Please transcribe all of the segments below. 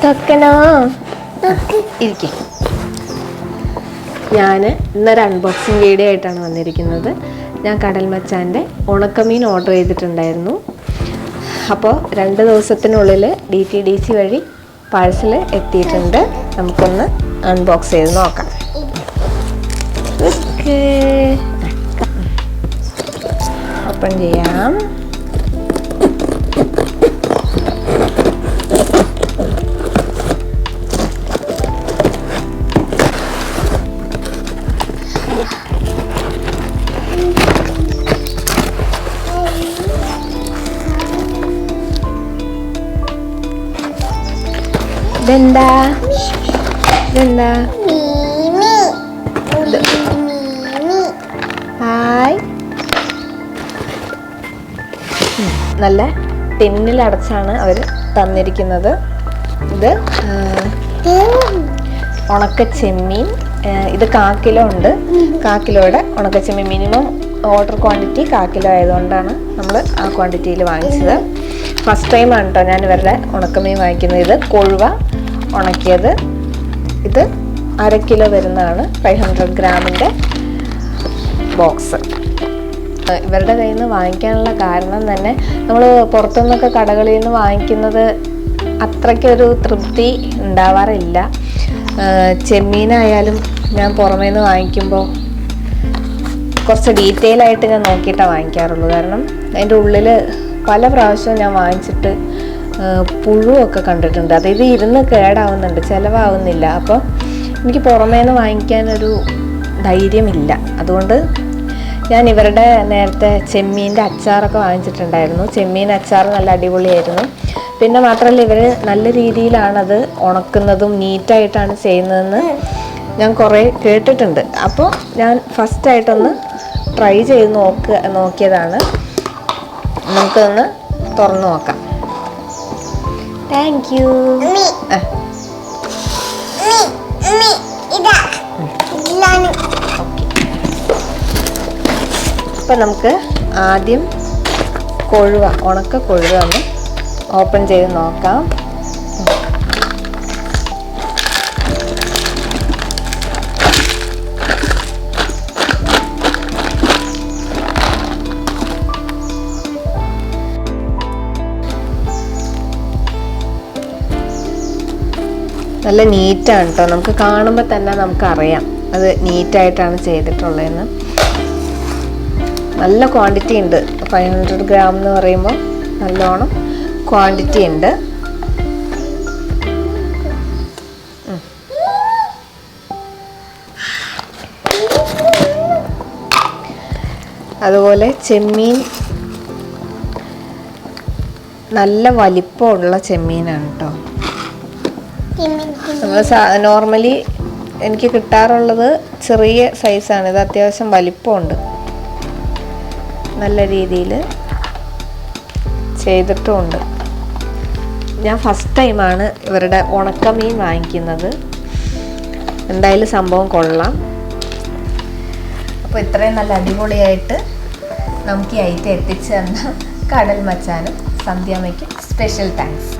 തൊക്കനോ ഇരിക്കും. ഞാൻ ഇന്നൊരു അൺബോക്സിങ് വീഡിയോ ആയിട്ടാണ് വന്നിരിക്കുന്നത്. ഞാൻ കടൽ മച്ചാൻ്റെ ഉണക്കമീൻ ഓർഡർ ചെയ്തിട്ടുണ്ടായിരുന്നു. അപ്പോൾ 2 ദിവസത്തിനുള്ളിൽ DTDC വഴി പാഴ്സൽ എത്തിയിട്ടുണ്ട്. നമുക്കൊന്ന് അൺബോക്സ് ചെയ്ത് നോക്കാം. ഓപ്പൺ ചെയ്യാം. ഇതെന്താ ഹായ്. നല്ല ടിന്നിൽ അടച്ചാണ് അവർ തന്നിരിക്കുന്നത്. ഇത് ഉണക്ക ചെമ്മീൻ. ഇത് 1/4 കിലോ ഉണ്ട്. 1/4 കിലോയുടെ ഉണക്ക ചെമ്മീൻ. മിനിമം ഓർഡർ ക്വാണ്ടിറ്റി 1/4 കിലോ ആയതുകൊണ്ടാണ് നമ്മൾ ആ ക്വാണ്ടിറ്റിയിൽ വാങ്ങിച്ചത്. ഫസ്റ്റ് ടൈമാണ് കേട്ടോ ഞാൻ ഇവരുടെ ഉണക്കമീൻ വാങ്ങിക്കുന്നത്. ഇത് കൊഴുവ ഉണക്കിയത്. ഇത് 1/2 കിലോ വരുന്നതാണ്. 500 ഗ്രാമിൻ്റെ ബോക്സ്. ഇവരുടെ കയ്യിൽ നിന്ന് വാങ്ങിക്കാനുള്ള കാരണം തന്നെ നമ്മൾ പുറത്തുനിന്നൊക്കെ കടകളിൽ നിന്ന് വാങ്ങിക്കുന്നത് അത്രയ്ക്കൊരു തൃപ്തി ഉണ്ടാവാറില്ല. ചെമ്മീനായാലും ഞാൻ പുറമേ നിന്ന് വാങ്ങിക്കുമ്പോൾ കുറച്ച് ഡീറ്റെയിൽ ആയിട്ട് ഞാൻ നോക്കിയിട്ടാണ് വാങ്ങിക്കാറുള്ളൂ. കാരണം അതിൻ്റെ ഉള്ളിൽ പല പ്രാവശ്യവും ഞാൻ വാങ്ങിച്ചിട്ട് പുഴുവൊക്കെ കണ്ടിട്ടുണ്ട്. അതായത് ഇരുന്ന് കേടാവുന്നുണ്ട്, ചിലവാകുന്നില്ല. അപ്പോൾ എനിക്ക് പുറമേ നിന്ന് വാങ്ങിക്കാനൊരു ധൈര്യമില്ല. അതുകൊണ്ട് ഞാൻ ഇവരുടെ നേരത്തെ ചെമ്മീൻ്റെ അച്ചാറൊക്കെ വാങ്ങിച്ചിട്ടുണ്ടായിരുന്നു. ചെമ്മീൻ അച്ചാർ നല്ല അടിപൊളിയായിരുന്നു. പിന്നെ മാത്രമല്ല ഇവർ നല്ല രീതിയിലാണത് ഉണക്കുന്നതും നീറ്റായിട്ടാണ് ചെയ്യുന്നതെന്ന് ഞാൻ കുറേ കേട്ടിട്ടുണ്ട്. അപ്പോൾ ഞാൻ ഫസ്റ്റായിട്ടൊന്ന് ട്രൈ ചെയ്ത് നോക്കിയതാണ്. നമുക്കൊന്ന് തുറന്നു നോക്കാം. Thank you. അപ്പം നമുക്ക് ആദ്യം കൊഴുവ, ഉണക്ക കൊഴുവ ഒന്ന് ഓപ്പൺ ചെയ്ത് നോക്കാം. നല്ല നീറ്റാണ് കേട്ടോ. നമുക്ക് കാണുമ്പോൾ തന്നെ നമുക്കറിയാം അത് നീറ്റായിട്ടാണ് ചെയ്തിട്ടുള്ളതെന്ന്. നല്ല ക്വാണ്ടിറ്റി ഉണ്ട്. 500 ഗ്രാം എന്ന് പറയുമ്പോൾ നല്ലോണം ക്വാണ്ടിറ്റി ഉണ്ട്. അതുപോലെ ചെമ്മീൻ നല്ല വലിപ്പമുള്ള ചെമ്മീനാണ് കേട്ടോ. നമ്മൾ നോർമലി എനിക്ക് കിട്ടാറുള്ളത് ചെറിയ സൈസാണ്. ഇത് അത്യാവശ്യം വലിപ്പമുണ്ട്. നല്ല രീതിയിൽ ചെയ്തിട്ടുമുണ്ട്. ഞാൻ ഫസ്റ്റ് ടൈമാണ് ഇവരുടെ ഉണക്കമീൻ വാങ്ങിക്കുന്നത്. എന്തായാലും സംഭവം കൊള്ളാം. അപ്പോൾ ഇത്രയും നല്ല അടിപൊളിയായിട്ട് നമുക്ക് ഈ ഐറ്റം എത്തിച്ചു തന്ന കടൽ മച്ചാനും സന്ധ്യാമ്മയ്ക്കും സ്പെഷ്യൽ താങ്ക്സ്.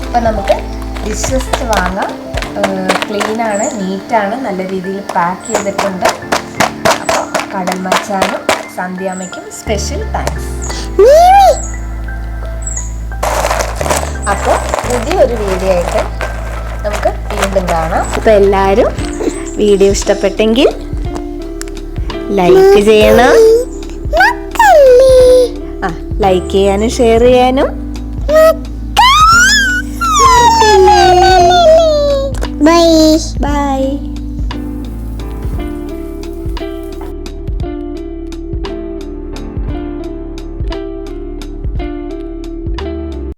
അപ്പോൾ നമുക്ക് ഡിഷസ് വാങ്ങാം. ക്ലീനാണ്, നീറ്റാണ്, നല്ല രീതിയിൽ പാക്ക് ചെയ്തിട്ടുണ്ട്. അപ്പോൾ കടൽ മച്ചാനും സന്ധ്യാമ്മയ്ക്കും സ്പെഷ്യൽ താങ്ക്സ്. അപ്പോൾ പുതിയൊരു വീഡിയോ ആയിട്ട് നമുക്ക് വീണ്ടും കാണാം. അപ്പോൾ എല്ലാവരും വീഡിയോ ഇഷ്ടപ്പെട്ടെങ്കിൽ ലൈക്ക് ചെയ്യണം. ലൈക്ക് ചെയ്യാനും ഷെയർ ചെയ്യാനും. Bye.